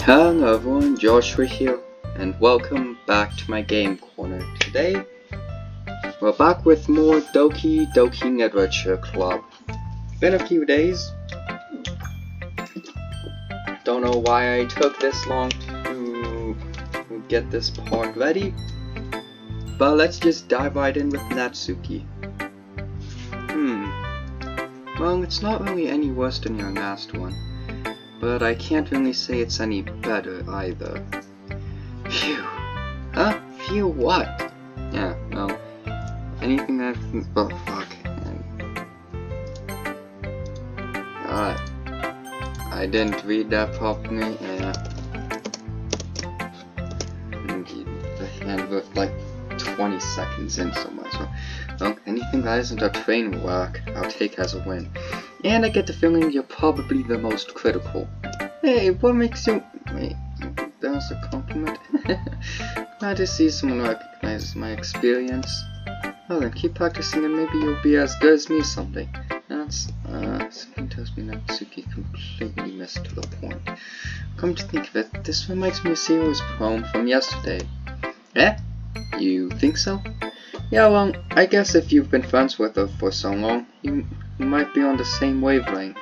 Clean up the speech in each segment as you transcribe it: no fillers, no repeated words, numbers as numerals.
Hello everyone, Joshua here, and welcome back to my game corner. Today, we're back with more Doki Doki Literature Club. Been a few days. Don't know why I took this long to get this part ready, but let's just dive right in with Natsuki. Well, it's not really any worse than your last one, but I can't really say it's any better either. Phew. Huh? Phew what? Yeah, well, anything that... oh, fuck. Alright. I didn't read that properly, and we're like 20 seconds in so much. Well, anything that isn't a train wreck, I'll take as a win. And I get the feeling you're probably the most critical. Hey, what makes you... wait, that was a compliment? Glad to see someone recognizes my experience. Well then, keep practicing and maybe you'll be as good as me someday. That's, something tells me Natsuki completely missed to the point. Come to think of it, this reminds me of Sero's poem from yesterday. Eh? You think so? Yeah, well, I guess if you've been friends with her for so long, you might be on the same wavelength.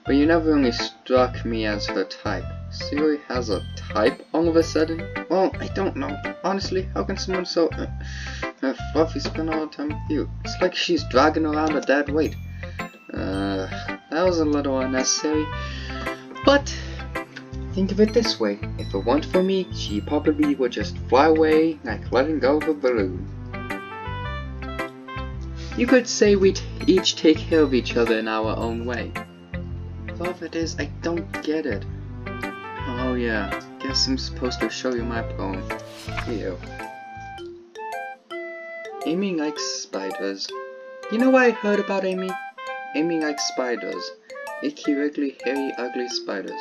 But you never really struck me as her type. Siri has a type all of a sudden? Well, I don't know. Honestly, how can someone so fluffy spend all the time with you? It's like she's dragging around a dead weight. That was a little unnecessary. But think of it this way. If it weren't for me, she probably would just fly away like letting go of a balloon. You could say we each take care of each other in our own way. The problem is, I don't get it. Oh yeah, guess I'm supposed to show you my poem. Ew. Amy likes spiders. You know what I heard about Amy? Amy likes spiders. Icky, wriggly, hairy, ugly spiders.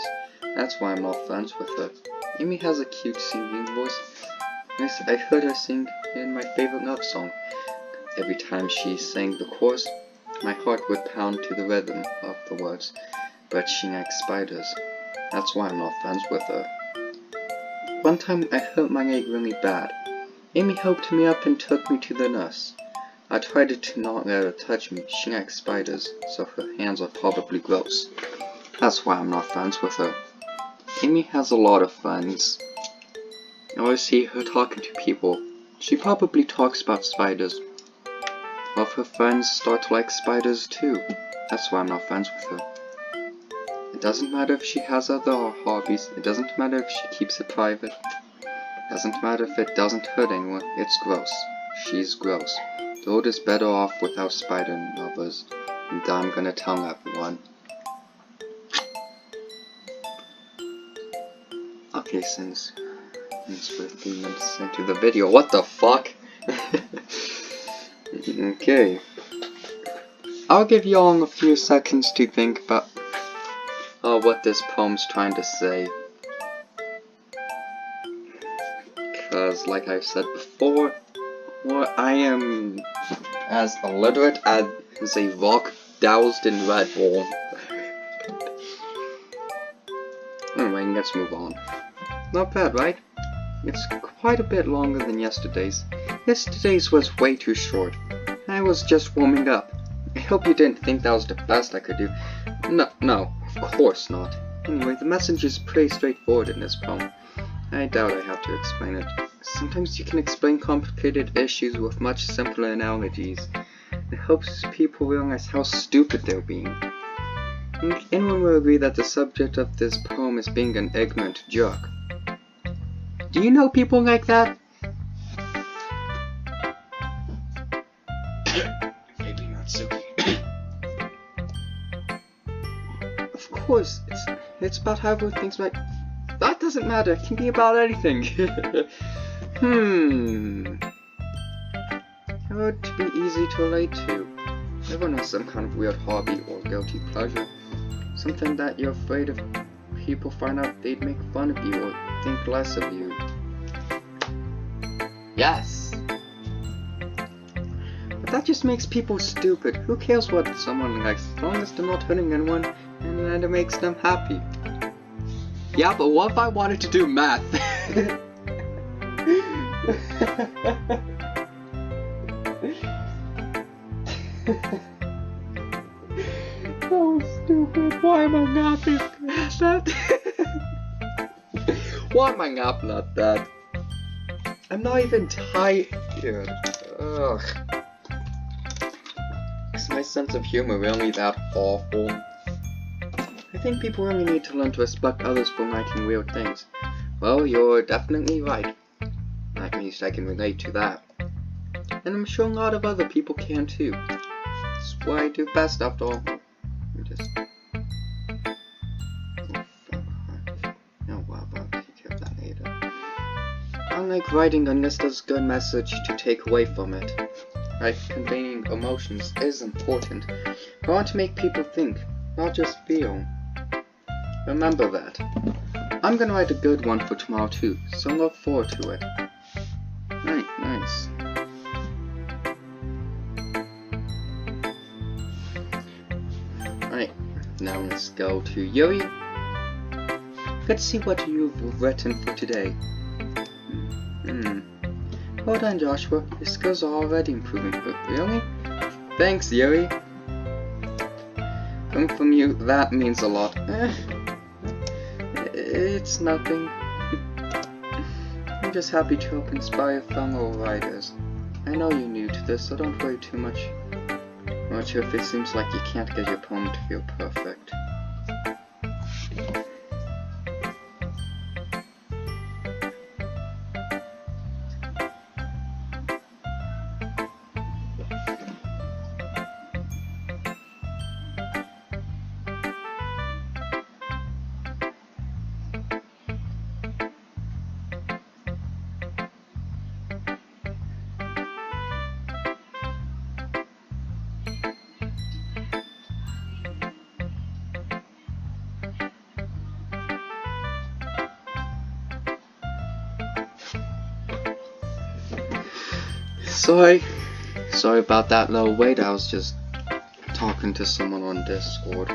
That's why I'm not friends with her. Amy has a cute singing voice. I heard her sing in my favorite love song. Every time she sang the chorus, my heart would pound to the rhythm of the words. But she likes spiders. That's why I'm not friends with her. One time I hurt my leg really bad. Amy helped me up and took me to the nurse. I tried to not let her touch me. She likes spiders, so her hands are probably gross. That's why I'm not friends with her. Amy has a lot of friends. I always see her talking to people. She probably talks about spiders. All of her friends start to like spiders too. That's why I'm not friends with her. It doesn't matter if she has other hobbies. It doesn't matter if she keeps it private. It doesn't matter if it doesn't hurt anyone. It's gross. She's gross. The world is better off without spider lovers. And I'm gonna tell everyone. Okay, since we're 3 minutes into the video, what the fuck? Okay. I'll give y'all a few seconds to think about what this poem's trying to say. Because, like I've said before, I am as illiterate as a rock doused in Red Bull. Anyway, let's move on. Not bad, right? It's quite a bit longer than yesterday's. Yesterday's was way too short. I was just warming up. I hope you didn't think that was the best I could do. No, of course not. Anyway, the message is pretty straightforward in this poem. I doubt I have to explain it. Sometimes you can explain complicated issues with much simpler analogies. It helps people realize how stupid they're being. Anyone will agree that the subject of this poem is being an ignorant jerk. Do you know people like that? Maybe Natsuki. Of course, it's about how everyone thinks right. That doesn't matter, it can be about anything. How would to be easy to relate to? Everyone has some kind of weird hobby or guilty pleasure. Something that you're afraid if people find out they'd make fun of you or think less of you. Yes! But that just makes people stupid. Who cares what someone likes, as long as they're not hurting anyone and that it makes them happy. Yeah, but what if I wanted to do math? So stupid. Why am I laughing at that? Why am I laughing at that? I'm not even tired. Ugh. Is my sense of humor really that awful? I think people really need to learn to respect others for liking weird things. Well, you're definitely right. At least I can relate to that. And I'm sure a lot of other people can too. That's what I do best after all. I like writing unless there's a good message to take away from it. Like conveying emotions is important. I want to make people think, not just feel. Remember that. I'm gonna write a good one for tomorrow too, so look forward to it. Right, nice. Right, now let's go to Yuri. Let's see what you've written for today. Hold on, Joshua. Your skills are already improving. Really? Thanks, Yuri. Coming from you, that means a lot. It's nothing. I'm just happy to help inspire fellow writers. I know you're new to this, so don't worry too much if it seems like you can't get your poem to feel perfect. Sorry about that little wait. I was just talking to someone on Discord.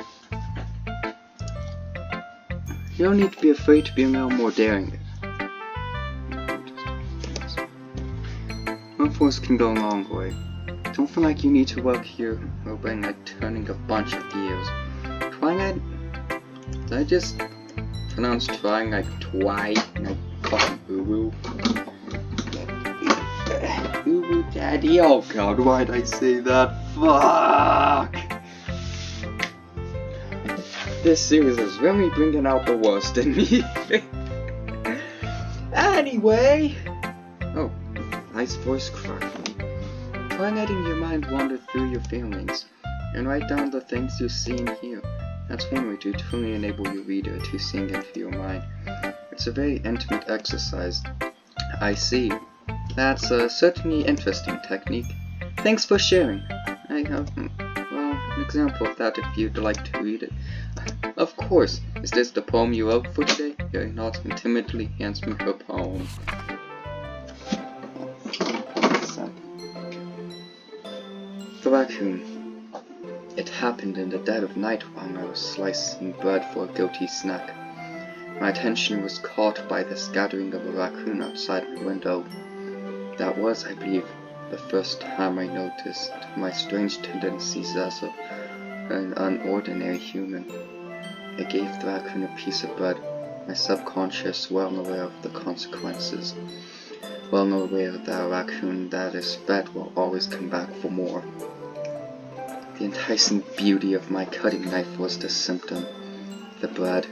You don't need to be afraid to be a little more daring. One force can go a long way. Don't feel like you need to work here or bring like turning a bunch of gears. Twilight? Did I just pronounce trying like twi? Like fucking boo-boo? Boo-boo daddy, oh god, why'd I say that? Fuck! This series is really bringing out the worst in me. Anyway! Oh, nice voice crack. Try letting your mind wander through your feelings, and write down the things you see and hear. That's one way to truly enable your reader to sink into your mind. It's a very intimate exercise. I see. That's a certainly interesting technique. Thanks for sharing. I have, well, an example of that if you'd like to read it. Of course. Is this the poem you wrote for today? Yuri nods and timidly hands me her poem. The raccoon. It happened in the dead of night while I was slicing bread for a guilty snack. My attention was caught by the scattering of a raccoon outside my window. That was, I believe, the first time I noticed my strange tendencies as an unordinary human. I gave the raccoon a piece of bread, my subconscious well aware of the consequences, well aware that a raccoon that is fed will always come back for more. The enticing beauty of my cutting knife was the symptom. The bread,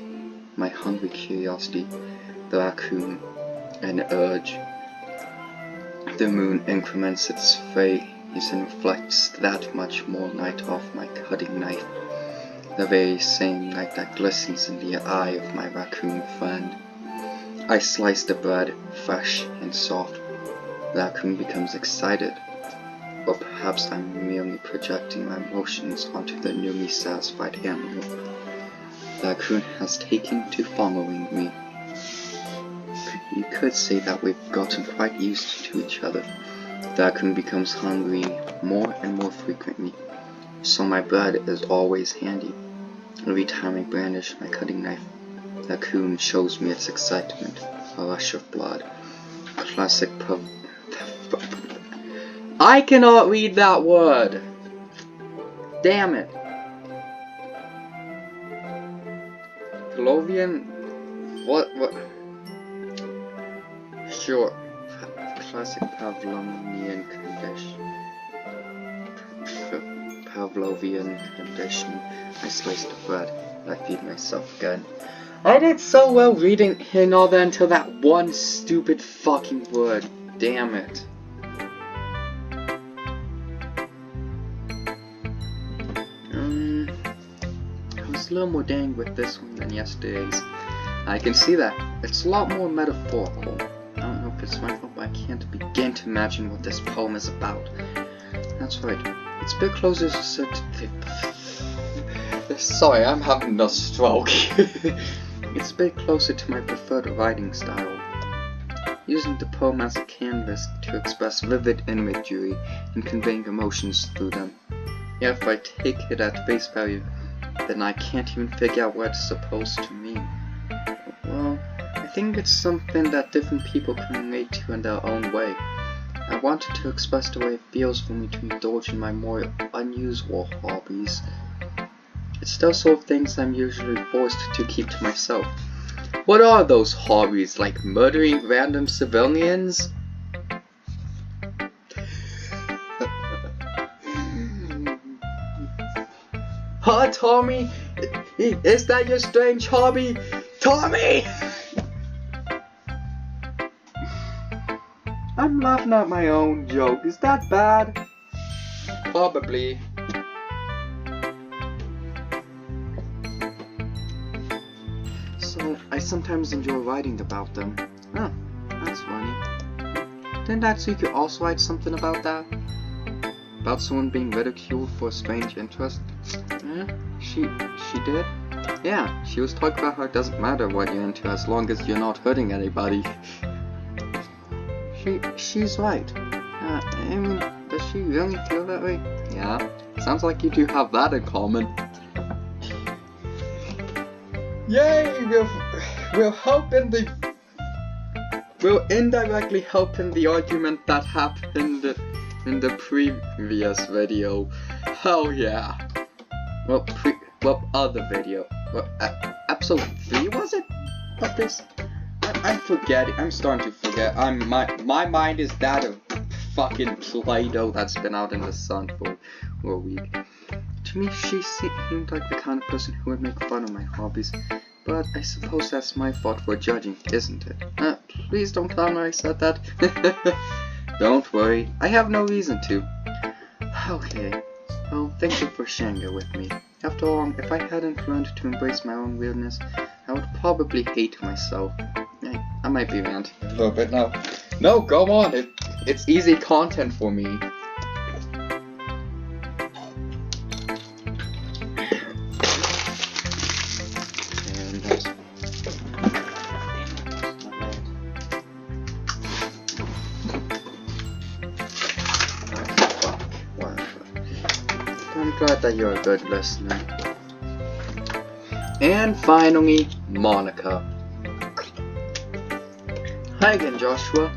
my hungry curiosity, the raccoon, an urge. The moon increments its rays and reflects that much more light off my cutting knife, the very same light that glistens in the eye of my raccoon friend. I slice the bread, fresh and soft. The raccoon becomes excited, or perhaps I'm merely projecting my emotions onto the newly satisfied animal. The raccoon has taken to following me. You could say that we've gotten quite used to each other. The raccoon becomes hungry more and more frequently, so my bread is always handy, every time I brandish my cutting knife. The coon shows me its excitement, a rush of blood. Classic I cannot read that word! Damn it! Pavlovian? What? Sure. Classic Pavlovian condition. Pavlovian condition. I slice the bread. I feed myself again. I did so well reading in all that until that one stupid fucking word. Damn it. I was a little more dang with this one than yesterday's. I can see that. It's a lot more metaphorical. I don't know if it's my fault, but I can't begin to imagine what this poem is about. That's right. It's a bit closer to Sorry, I'm having a stroke. It's a bit closer to my preferred writing style. Using the poem as a canvas to express vivid imagery and conveying emotions through them. Yeah, if I take it at face value, then I can't even figure out what it's supposed to mean. Well, I think it's something that different people can relate to in their own way. I wanted to express the way it feels for me to indulge in my more unusual hobbies. It's those sort of things I'm usually forced to keep to myself. What are those hobbies, like murdering random civilians? Huh, Tommy? Is that your strange hobby? Tommy! I'm laughing at my own joke. Is that bad? Probably. So, I sometimes enjoy writing about them. Oh, that's funny. Didn't that Suki also write something about that? About someone being ridiculed for a strange interest? Yeah, she did? Yeah, she was talking about how it doesn't matter what you're into as long as you're not hurting anybody. She's right. I mean, does she really feel that way? Yeah, sounds like you two have that in common. Yay! We'll indirectly help in the argument that happened in the previous video. Hell yeah! Well, other video. Well, episode 3 was it? Of this? I'm forgetting. I'm starting to forget. My mind is that of fucking Play-Doh that's been out in the sun for a week. To me, she seemed like the kind of person who would make fun of my hobbies. But I suppose that's my fault for judging, isn't it? Please don't tell me I said that. Don't worry, I have no reason to. Okay, well, thank you for sharing it with me. After all, if I hadn't learned to embrace my own weirdness, I would probably hate myself. I might be ranting a little bit now. No, go on, it's easy content for me. I'm glad that you're a good listener. And finally, Monica. Hi again, Joshua.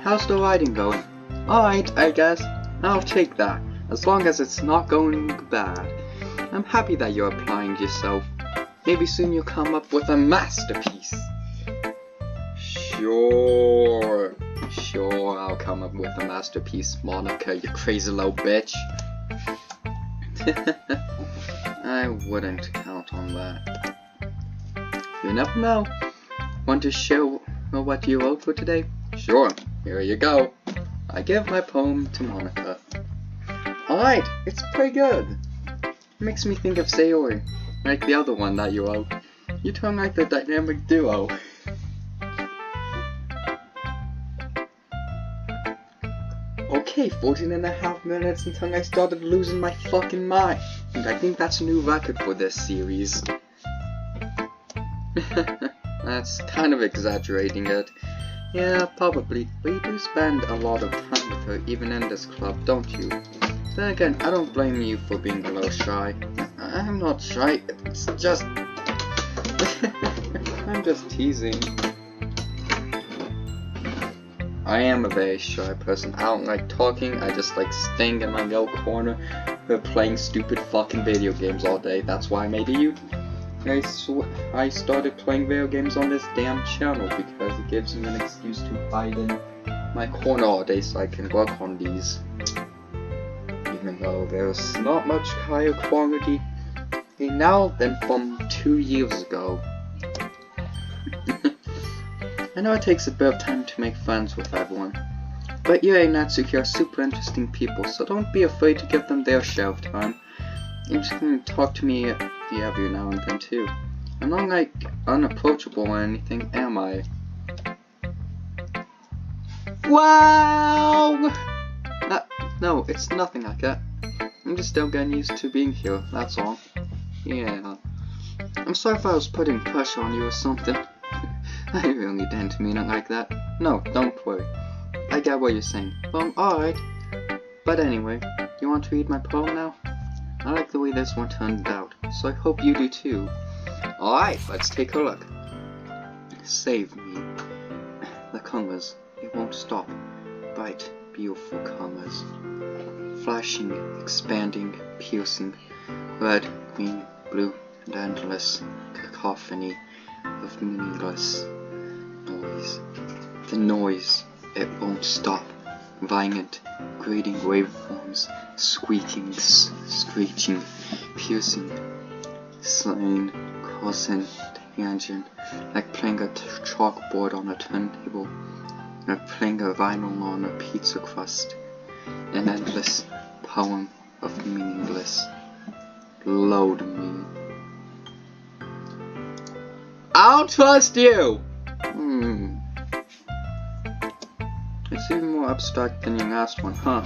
How's the writing going? Alright, I guess. I'll take that, as long as it's not going bad. I'm happy that you're applying yourself. Maybe soon you'll come up with a masterpiece. Sure, I'll come up with a masterpiece, Monica, you crazy little bitch. I wouldn't count on that. You never know. Want to share what you wrote for today? Sure, here you go. I give my poem to Monica. Alright, it's pretty good. It makes me think of Sayori, like the other one that you wrote. You two are like the dynamic duo. Okay, 14.5 minutes until I started losing my fucking mind. And I think that's a new record for this series. That's kind of exaggerating it. Yeah, probably. But you do spend a lot of time with her, even in this club, don't you? Then again, I don't blame you for being a little shy. I'm not shy, it's just... I'm just teasing. I am a very shy person. I don't like talking, I just like staying in my little corner playing stupid fucking video games all day. That's why maybe I started playing video games on this damn channel, because it gives me an excuse to hide in my corner all day so I can work on these. Even though there's not much higher quality now than from 2 years ago. I know it takes a bit of time to make friends with everyone, but you and Natsuki are super interesting people, so don't be afraid to give them their share of time. You can talk to me every now and then too. I'm not like unapproachable or anything, am I? Wow! No, it's nothing like that. I'm just still getting used to being here, that's all. Yeah. I'm sorry if I was putting pressure on you or something. I really didn't mean it like that. No, don't worry. I get what you're saying. Well, alright. But anyway, you want to read my poem now? I like the way this one turned out, so I hope you do too. Alright, let's take a look. Save me. The colors, it won't stop. Bright, beautiful colors. Flashing, expanding, piercing. Red, green, blue, and endless. Cacophony of meaningless noise. The noise, it won't stop. Violent, grating waveforms, squeaking, screeching, piercing, slaying, crossing, tangent, like playing a chalkboard on a turntable, like playing a vinyl on a pizza crust, an endless poem of meaningless. Load me. I'll trust you! It's even more abstract than your last one, huh?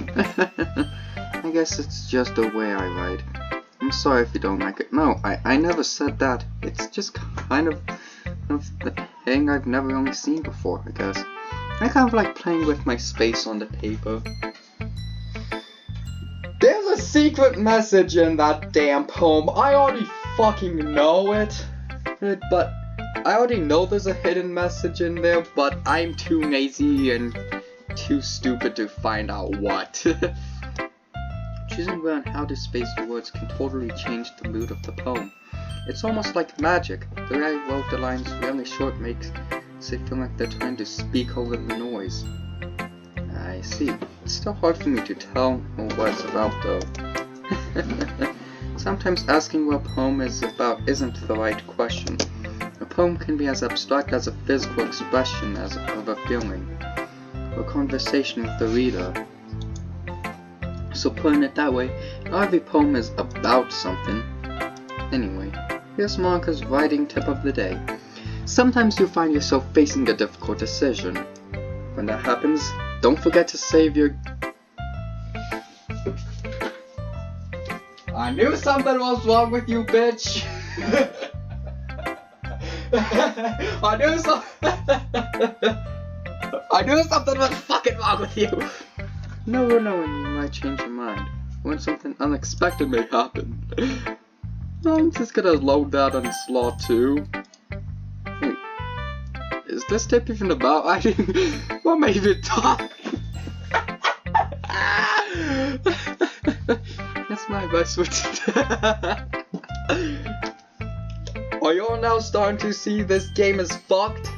I guess it's just the way I write. I'm sorry if you don't like it. No, I never said that. It's just kind of the thing I've never really seen before, I guess. I kind of like playing with my space on the paper. There's a secret message in that damn poem. I already fucking know it. But I already know there's a hidden message in there, but I'm too lazy and too stupid to find out what. Choosing where and how to space the words can totally change the mood of the poem. It's almost like magic. The way I wrote the lines really short makes it feel like they're trying to speak over the noise. I see. It's still hard for me to tell what it's about though. Sometimes asking what a poem is about isn't the right question. A poem can be as abstract as a physical expression of a feeling, or conversation with the reader. So putting it that way, not every poem is about something. Anyway, here's Monica's writing tip of the day. Sometimes you find yourself facing a difficult decision. When that happens, don't forget to save your... I knew something was wrong with you, bitch! I knew something was fucking wrong with you! Never know when you might change your mind, when something unexpected may happen. I'm just gonna load that on slot 2. Wait, is this tip even about writing? What made it talk? That's my advice for today. Are you all now starting to see this game is fucked?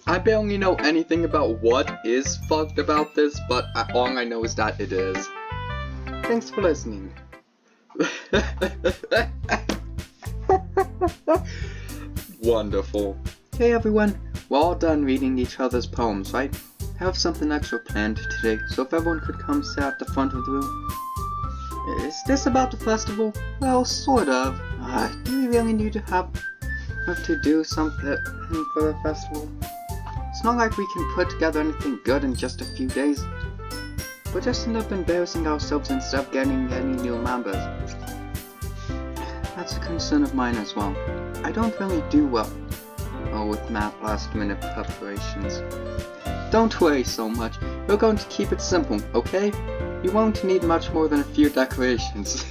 I barely know anything about what is fucked about this, but all I know is that it is. Thanks for listening. Wonderful. Hey everyone, we're all done reading each other's poems, right? I have something extra planned today, so if everyone could come sit at the front of the room. Is this about the festival? Well, sort of. Do we really need to have to do something for the festival? It's not like we can put together anything good in just a few days. We'll just end up embarrassing ourselves instead of getting any new members. That's a concern of mine as well. I don't really do well with last minute preparations. Don't worry so much. We're going to keep it simple, okay? You won't need much more than a few decorations.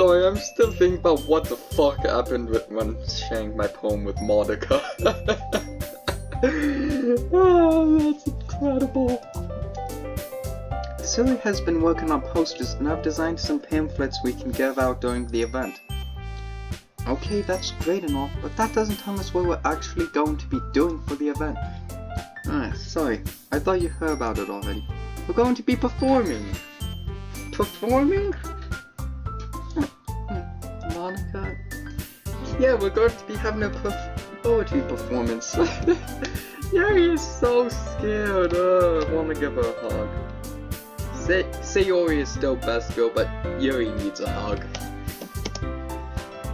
sorry, I'm still thinking about what the fuck happened when sharing my poem with Monica. Oh, that's incredible. Silly has been working on posters and I've designed some pamphlets we can give out during the event. Okay, that's great and all, but that doesn't tell us what we're actually going to be doing for the event. Sorry, I thought you heard about it already. We're going to be performing. Performing? Monica? Yeah, we're going to be having a poetry performance. Yuri is so scared. I want to give her a hug. Sayori is still best girl, but Yuri needs a hug.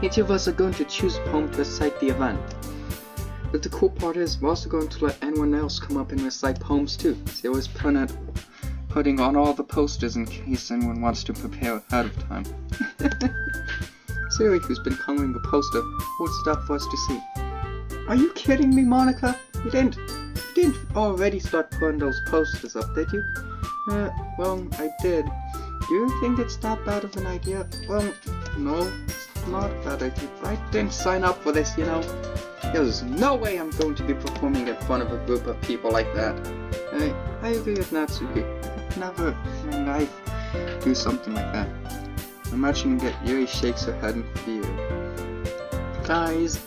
Each of us are going to choose a poem to recite the event. But the cool part is, we're also going to let anyone else come up and recite poems too. Sayori's putting on all the posters in case anyone wants to prepare ahead of time. Sayori, who's been coloring the poster, holds it up for us to see. Are you kidding me, Monica? You didn't already start putting those posters up, did you? Well, I did. Do you think it's that bad of an idea? Well, no, it's not a bad idea. I didn't sign up for this, you know. There's no way I'm going to be performing in front of a group of people like that. I agree with Natsuki. I could never in my life do something like that. Imagining that Yuri shakes her head in fear. Guys,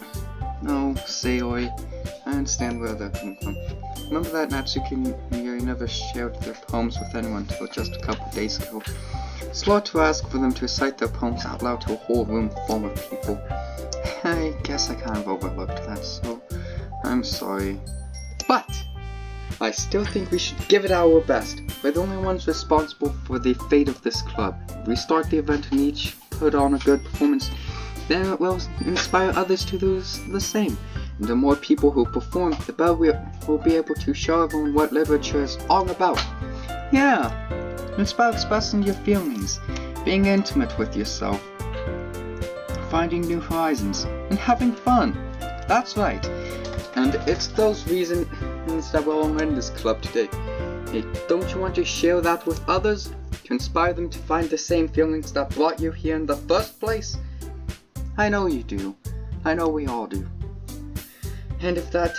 no, Sayori, I understand where they're coming from. Remember that Natsuki and Yuri never shared their poems with anyone until just a couple days ago. It's a lot to ask for them to recite their poems out loud to a whole room full of people. I guess I kind of overlooked that, so I'm sorry. But I still think we should give it our best. We're the only ones responsible for the fate of this club. If we start the event and each put on a good performance, then it will inspire others to do the same. And the more people who perform, the better we'll be able to show everyone what literature is all about. Yeah, it's about expressing your feelings, being intimate with yourself, finding new horizons, and having fun. That's right. And it's those reasons that we're all in this club today. Hey, don't you want to share that with others? To inspire them to find the same feelings that brought you here in the first place? I know you do. I know we all do. And if the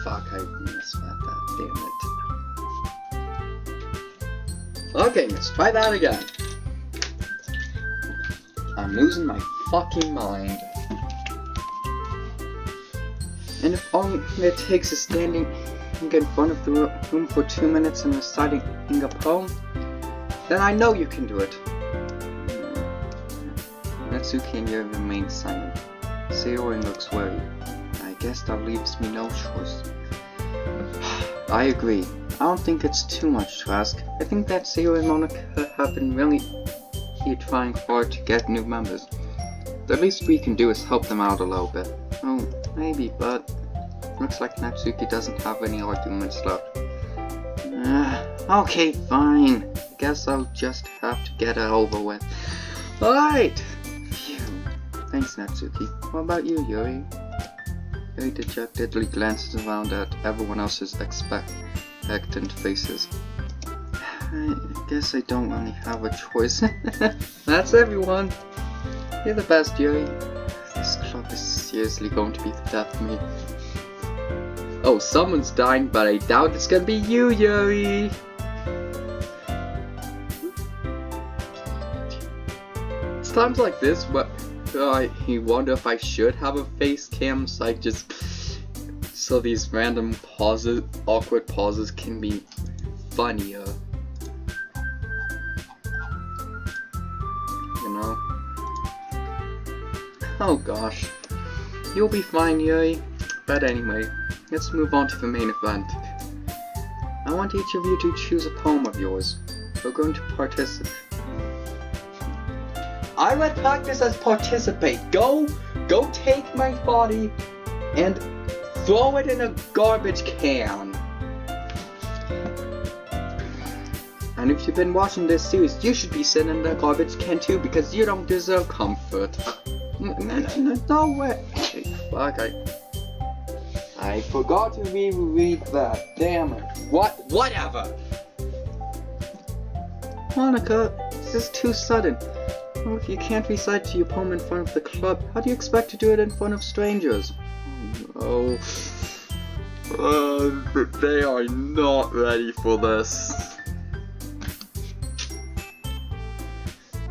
fuck, I missed that, damn it. Okay, let's try that again. I'm losing my fucking mind. And if all it takes is standing in front of the room for 2 minutes and reciting a poem, then I know you can do it. Natsuki and Yuri remain silent. Sayori looks worried. I guess that leaves me no choice. I agree. I don't think it's too much to ask. I think that Sayori and Monica have been really trying hard to get new members. The least we can do is help them out a little bit. Oh, maybe, but looks like Natsuki doesn't have any arguments left. Okay, fine. Guess I'll just have to get it over with. Alright! Phew. Thanks, Natsuki. What about you, Yuri? Yuri dejectedly glances around at everyone else's expectant faces. I guess I don't really have a choice. That's everyone. You're the best, Yuri. This club is seriously going to be the death of me. Oh, someone's dying, but I doubt it's gonna be you, Yuri. It's times like this where I wonder if I should have a face cam so these random pauses, awkward pauses can be funnier. You know? Oh gosh. You'll be fine, Yuri. But anyway, let's move on to the main event. I want each of you to choose a poem of yours. We're going to participate. I read practice as participate. Go take my body and throw it in a garbage can. And if you've been watching this series, you should be sitting in the garbage can too, because you don't deserve comfort. No way. Okay, fuck, I forgot to reread that. Damn it. Whatever. Monica, this is too sudden. Well, if you can't recite your poem in front of the club, how do you expect to do it in front of strangers? Oh, they are not ready for this.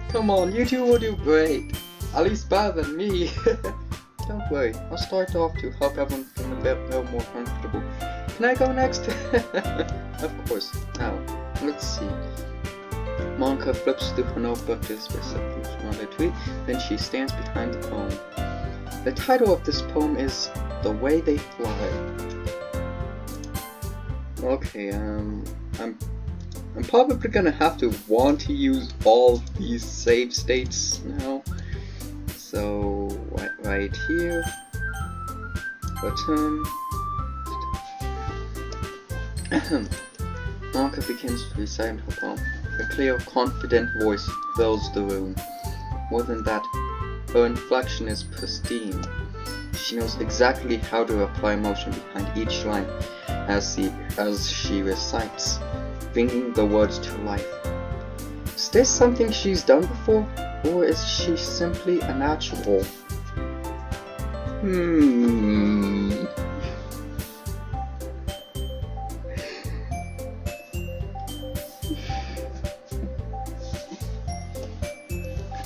Come on, you two will do great. At least better than me. Don't worry, I'll start off to help everyone feel a bit more comfortable. Can I go next? Of course. Now, let's see. Monica flips through her notebook to specific another tweet, then she stands behind the poem. The title of this poem is The Way They Fly. Okay, I'm probably gonna have to want to use all these save states now. So, right here, button. Monica begins to recite her poem. A clear, confident voice fills the room. More than that, her inflection is pristine. She knows exactly how to apply emotion behind each line as she recites, bringing the words to life. Is this something she's done before, or is she simply a natural?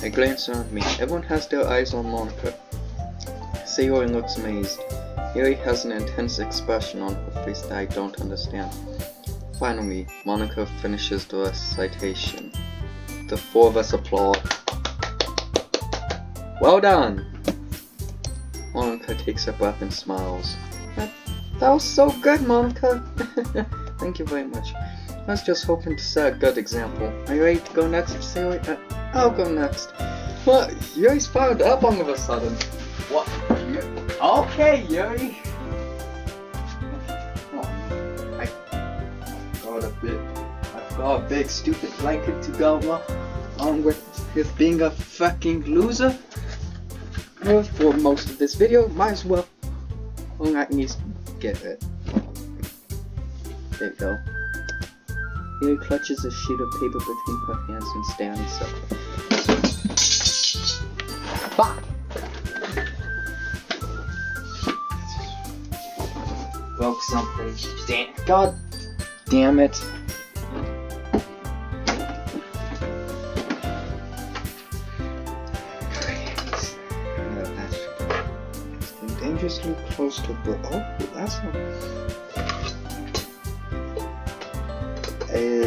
I glance around me. Everyone has their eyes on Monica. Sayori looks amazed. Yuri has an intense expression on her face that I don't understand. Finally, Monica finishes the recitation. The four of us applaud. Well done! Monica takes a breath and smiles. That was so good, Monica! Thank you very much. I was just hoping to set a good example. Are you ready to go next, Sayori? I'll go next. What? Yuri's fired up all of a sudden. What? Okay, Yuri. I've got a big stupid blanket to go along with being a fucking loser. For most of this video, might as well at least get it. There you go. Yuri clutches a sheet of paper between her hands and stands up. Fuck! Broke something. God damn it. It's dangerously close to oh, that's not. Okay.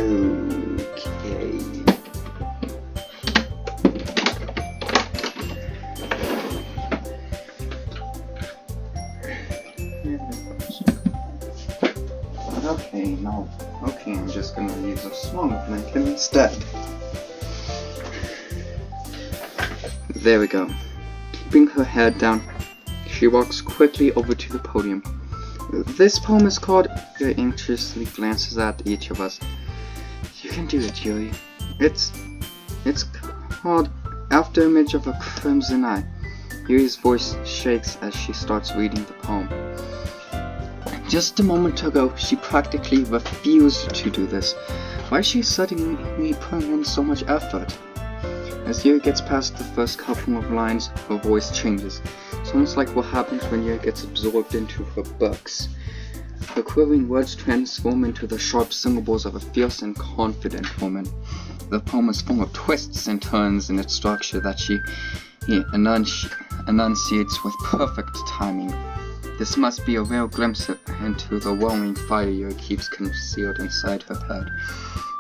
Okay, no. Okay, I'm just gonna use a smaller blanket instead. There we go. Keeping her head down, she walks quickly over to the podium. This poem is called. Yuri anxiously glances at each of us. You can do it, Yuri. It's called After Image of a Crimson Eye. Yuri's voice shakes as she starts reading the poem. Just a moment ago, she practically refused to do this. Why is she suddenly putting in so much effort? As Yuri gets past the first couple of lines, her voice changes. It's almost like what happens when Yuri gets absorbed into her books. Her quivering words transform into the sharp syllables of a fierce and confident woman. The poem is full of twists and turns in its structure that she enunciates with perfect timing. This must be a real glimpse into the whirling fire Yuri keeps concealed inside her head.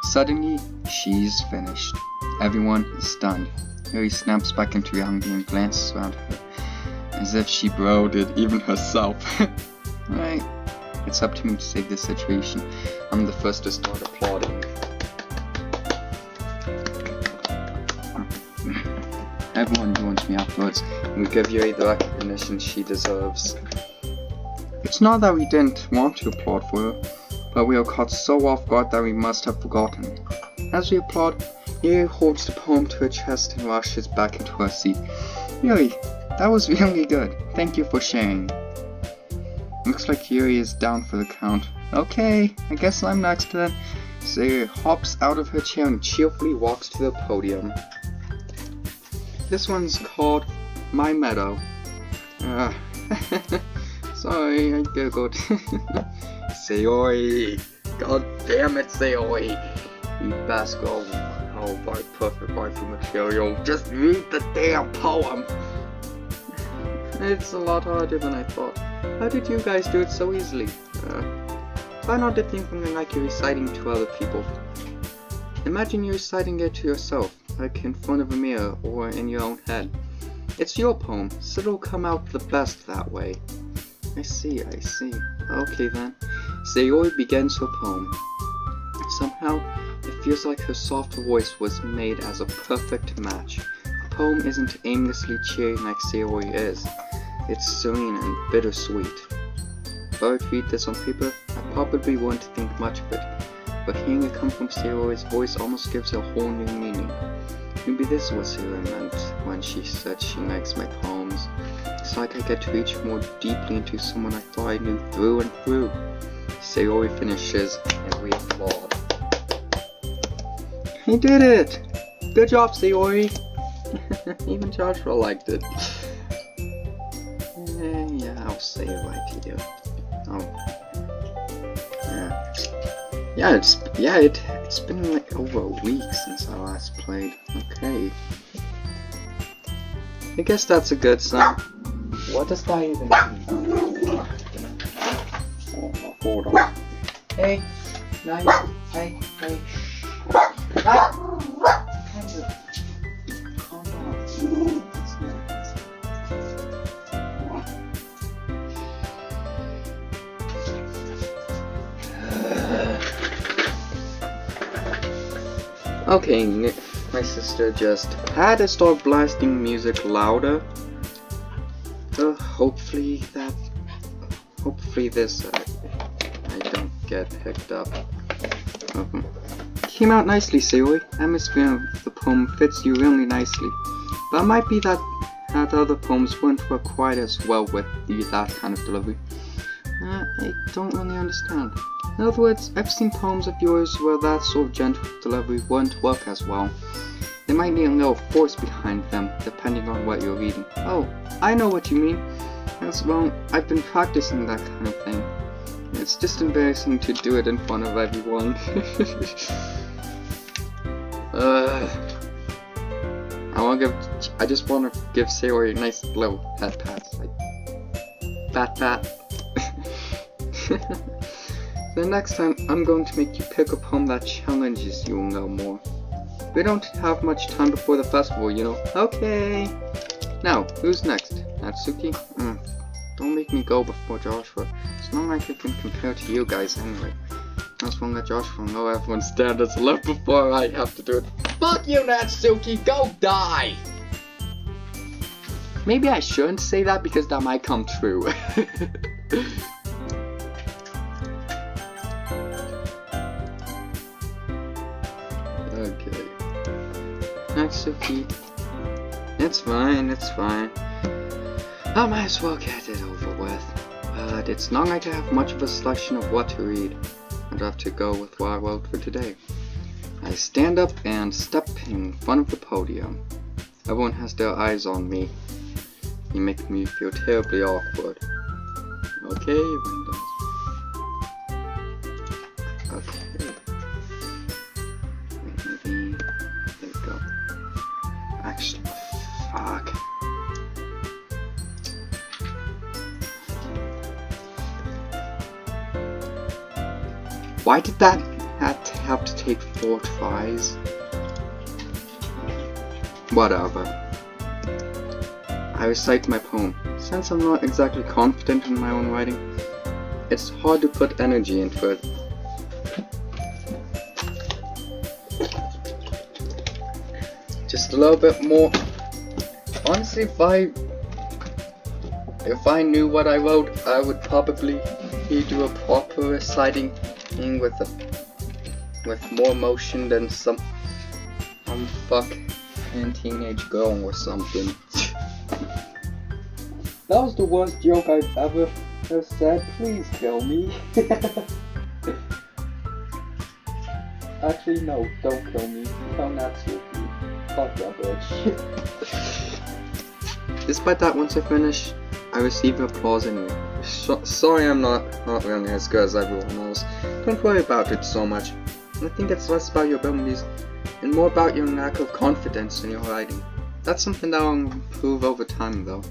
Suddenly, she's finished. Everyone is stunned. Yuri snaps back into reality and glances around her, as if she brooded even herself. Right. It's up to me to save this situation. I'm the first to start applauding. Everyone joins me afterwards, and we give Yuri the recognition she deserves. It's not that we didn't want to applaud for her, but we were caught so off guard that we must have forgotten. As we applaud, Yuri holds the poem to her chest and rushes back into her seat. Yuri, that was really good. Thank you for sharing. Looks like Yuri is down for the count. Okay, I guess I'm next then. So Yuri hops out of her chair and cheerfully walks to the podium. This one's called My Meadow. Sorry, I googled. Sayori! God damn it, Sayori! You bastard! Oh, my perfect waifu material. Just read the damn poem! It's a lot harder than I thought. How did you guys do it so easily? Try not to think something like you're reciting to other people. Imagine you're reciting it to yourself, like in front of a mirror or in your own head. It's your poem, so it'll come out the best that way. I see. Okay then. Sayori begins her poem. Somehow, it feels like her soft voice was made as a perfect match. The poem isn't aimlessly cheery like Sayori is. It's serene and bittersweet. If I were to read this on paper, I probably wouldn't think much of it, but hearing it come from Sayori's voice almost gives it a whole new meaning. Maybe this is what Sayori meant when she said she likes my poems. It's like I get to reach more deeply into someone I thought I knew through and through. Sayori finishes, and we applaud. He did it! Good job, Sayori! Even Joshua liked it. Yeah, I'll say it right here. Oh. Yeah, it's been like over a week since I last played. Okay. I guess that's a good sign. What does that even mean? Oh, hold on. Hey, nice. Hey. Calm down. Okay, my sister just had to start blasting music louder. Hopefully this I don't get picked up. Came out nicely, Sayori. Atmosphere of the poem fits you really nicely. But it might be that other poems wouldn't work quite as well with that kind of delivery. I don't really understand. In other words, I've seen poems of yours where that sort of gentle delivery wouldn't work as well. They might need a little force behind them, depending on what you're reading. Oh, I know what you mean. As well, I've been practicing that kind of thing. It's just embarrassing to do it in front of everyone. I just want to give Sayori a nice little head pat, like pat. The next time, I'm going to make you pick a poem that challenges you a little more. We don't have much time before the festival, you know. Okay. Now, who's next? Natsuki? Don't make me go before Joshua. It's not like I can compare to you guys anyway. I just want to let Joshua know everyone's standards low before I have to do it. Fuck you, Natsuki! Go die! Maybe I shouldn't say that because that might come true. Okay. Natsuki. It's fine. I might as well get it over with. But it's not like I have much of a selection of what to read. I'd have to go with what I wrote for today. I stand up and step in front of the podium. Everyone has their eyes on me. You make me feel terribly awkward. Okay, Windows. Okay. Maybe. There we go. Actually, fuck. Why did that have to take 4 tries? Whatever. I recite my poem. Since I'm not exactly confident in my own writing, it's hard to put energy into it. Just a little bit more. Honestly, if I knew what I wrote, I would probably do a proper reciting thing with more motion than some fucking teenage girl or something. That was the worst joke I've ever said. Please kill me. Actually, no, don't kill me. Kill Natsuki. Fuck that bitch. Despite that, once I finish, I receive applause anyway. Sorry I'm not really as good as everyone else. Don't worry about it so much. I think it's less about your abilities and more about your lack of confidence in your writing. That's something that will improve over time though.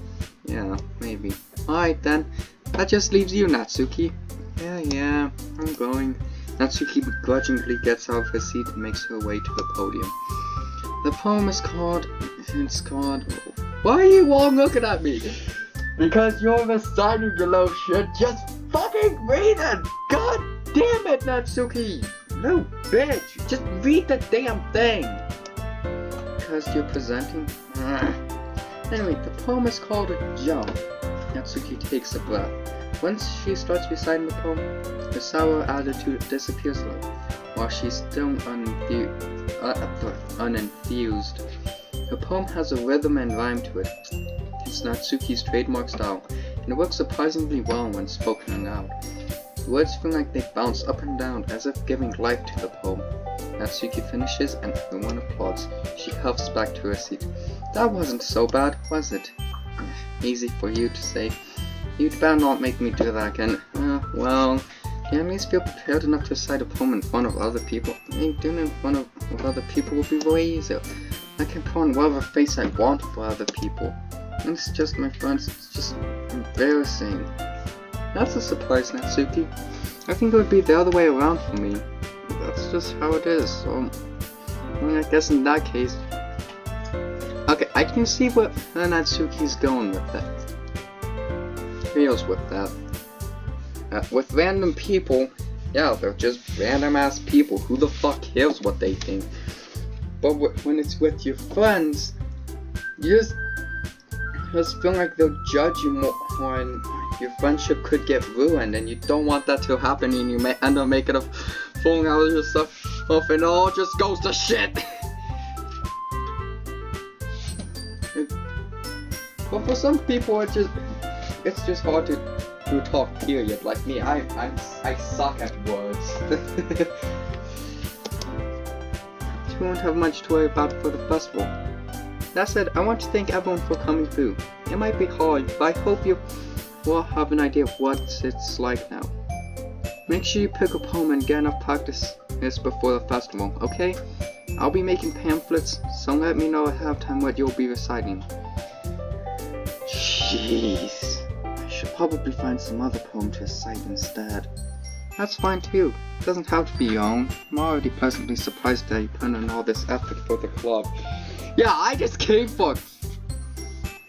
Yeah, maybe. Alright then, that just leaves you, Natsuki. Yeah, I'm going. Natsuki begrudgingly gets out of her seat and makes her way to the podium. The poem is called... Why are you all looking at me? Because you're reciting your little shit, just fucking read it! God damn it, Natsuki! No, bitch! Just read the damn thing! Because you're presenting? Anyway, the poem is called Jump. Natsuki takes a breath. Once she starts reciting the poem, her sour attitude disappears a little, while she's still unenthused. Her poem has a rhythm and rhyme to it. It's Natsuki's trademark style, and it works surprisingly well when spoken aloud. The words feel like they bounce up and down, as if giving life to the poem. Natsuki finishes and everyone applauds. She huffs back to her seat. That wasn't so bad, was it? Easy for you to say. You'd better not make me do that again. Well, can at least feel prepared enough to recite a poem in front of other people. I mean, doing it in front of other people will be way easier. I can put on whatever face I want for other people. It's just, my friends, it's just embarrassing. That's a surprise, Natsuki. I think it would be the other way around for me. That's just how it is, so... I mean, I guess in that case... Okay, I can see where Natsuki's going with that. Feels with that. With random people, yeah, they're just random ass people. Who the fuck cares what they think? But when it's with your friends, you just feel like they'll judge you more, and your friendship could get ruined, and you don't want that to happen, and you may end up making a fool out of yourself, and it all just goes to shit. But for some people, it's just hard to talk. Period. Like me, I suck at words. You won't have much to worry about for the festival. That said, I want to thank everyone for coming through. It might be hard, but I hope you will have an idea of what it's like now. Make sure you pick a poem and get enough practice before the festival, okay? I'll be making pamphlets, so let me know ahead of time what you'll be reciting. Jeez. I should probably find some other poem to recite instead. That's fine too. It doesn't have to be your own. I'm already pleasantly surprised that you put in all this effort for the club. Yeah, I just came for it.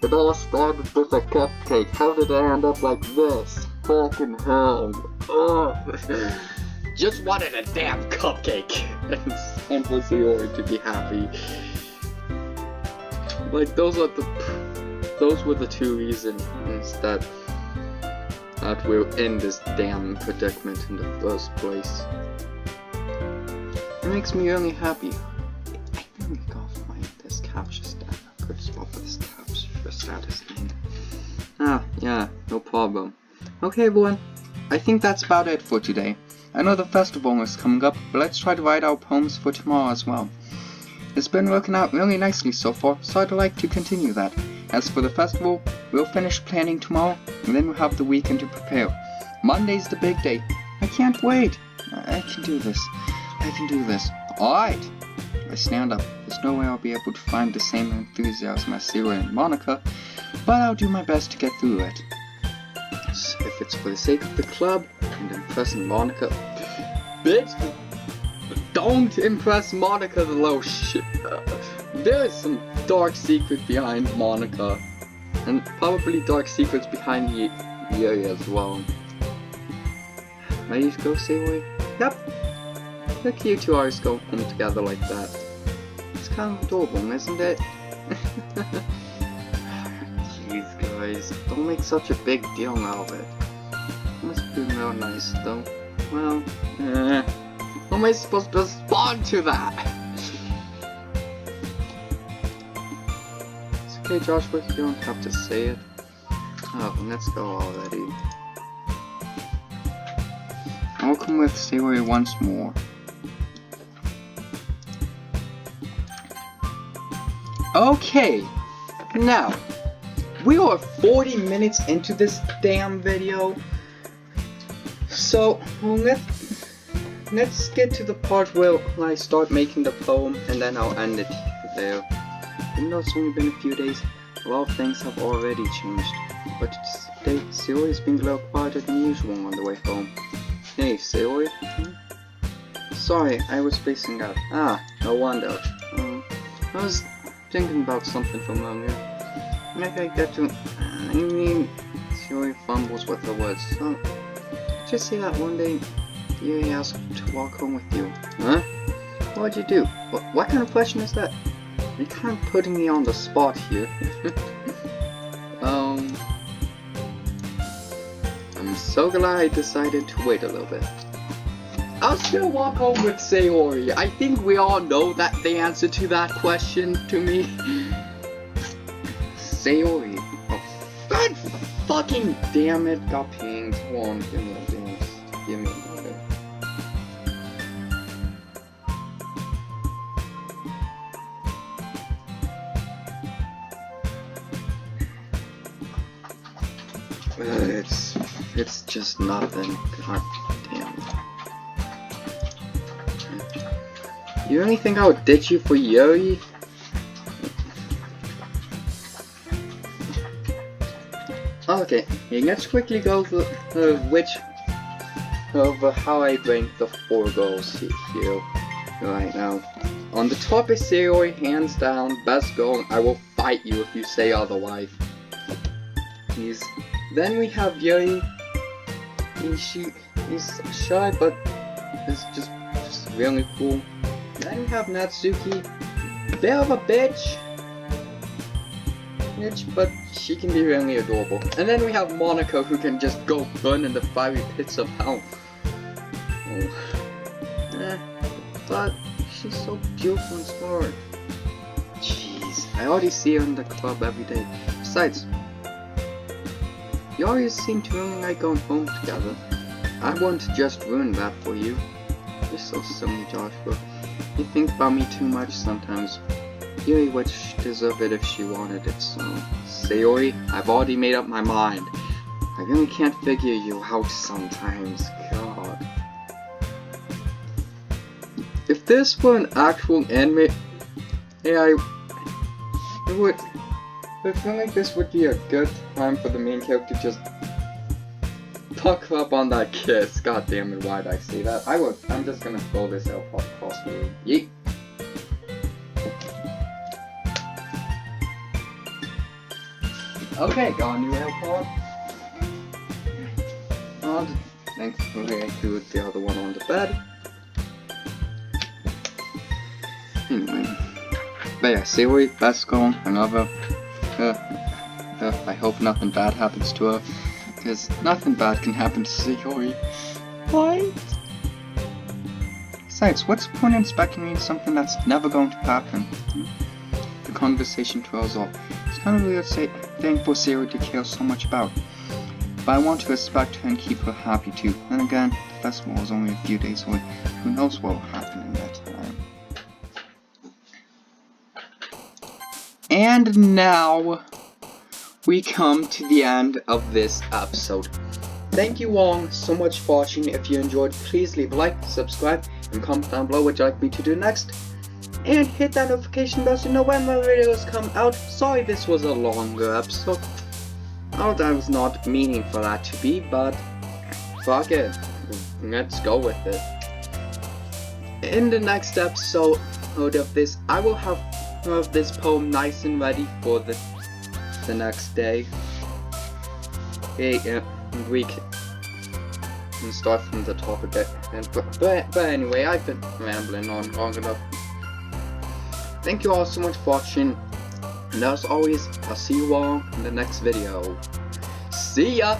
It all started with a cupcake. How did it end up like this? Fucking hell. Ugh. Just wanted a damn cupcake. And was the order to be happy. Like, those were the two reasons that we're in this damn predicament in the first place. It makes me really happy. I really gotta find this capture status. I could swap this capture status in. Ah, yeah, no problem. Okay everyone, I think that's about it for today. I know the festival is coming up, but let's try to write our poems for tomorrow as well. It's been working out really nicely so far, so I'd like to continue that. As for the festival, we'll finish planning tomorrow, and then we'll have the weekend to prepare. Monday's the big day. I can't wait. I can do this. I can do this. Alright! I stand up. There's no way I'll be able to find the same enthusiasm as Sarah and Monica, but I'll do my best to get through it. If it's for the sake of the club and impressing Monica... Bitch! Don't impress Monica, the little shit. There's some dark secret behind Monica, and probably dark secrets behind Yuri as well. Ready to go, Sayori? Yep. Look at you two always go home together like that. It's kind of adorable, isn't it? Jeez, guys, don't make such a big deal out of it. It must be real nice, though. Well, how am I supposed to respond to that? It's okay, Joshua, you don't have to say it. Oh, let's go already. I'll come with Sayori once more. Okay, now we are 40 minutes into this damn video, so let's get to the part where I start making the poem, and then I'll end it there. Even though it's only been a few days, a lot of things have already changed, but today Sayori's been a little quieter than usual on the way home. Hey, Sayori? Sorry, I was spacing out. Ah, no wonder. I was thinking about something from earlier. Maybe I get to... Sayori fumbles with her words. So, just say that one day Yuri asked to walk home with you. Huh? What'd you do? What kind of question is that? You're kind of putting me on the spot here. I'm so glad I decided to wait a little bit. I'll still walk home with Sayori. I think we all know that the answer to that question to me. Sayori. Oh, God fucking damn it. Got pinged. Hold on, give me a minute. Give me a minute. It's just nothing. God damn it. You really think I would ditch you for Yuri? Okay, let's quickly go over how I rank the 4 goals here right now. On the top is Sayori, hands down, best goal. I will fight you if you say otherwise. Then we have Yuri. He's shy, but it's just really cool. Then we have Natsuki, bit of a bitch, but she can be really adorable. And then we have Monica, who can just go burn in the fiery pits of hell. But she's so beautiful and smart. Jeez, I already see her in the club every day. Besides, you always seem to really like going home together. I wouldn't just ruin that for you. You're so silly, Joshua. You think about me too much sometimes. Yuri would deserve it if she wanted it, so... Sayori, I've already made up my mind. I really can't figure you out sometimes. God. If this were an actual anime... I feel like this would be a good time for the main character to just pucker up on that kiss. God damn it, why'd I say that? I'm just gonna throw this out across the room. Yeet. Okay, got a new AirPod. Thankfully I threw the other one on the bed. Anyway. But yeah, Sayori, best girl, I love her. I hope nothing bad happens to her, because nothing bad can happen to Sayori. What? Besides, what's the point in speculating something that's never going to happen? The conversation trails off. It's kind of weird thing for Sayori to care so much about, but I want to respect her and keep her happy too. Then again, the festival is only a few days away. Who knows what will happen in that time? And now we come to the end of this episode. Thank you all so much for watching. If you enjoyed, please leave a like, subscribe, and comment down below what you'd like me to do next. And hit that notification bell so you know when my videos come out. Sorry this was a longer episode. Oh, that was not meaning for that to be, but fuck it. Let's go with it. In the next episode of this, I will have this poem nice and ready for the next day. Hey, we can start from the top again. But anyway, I've been rambling on long enough. Thank you all so much for watching, and as always, I'll see you all in the next video. See ya!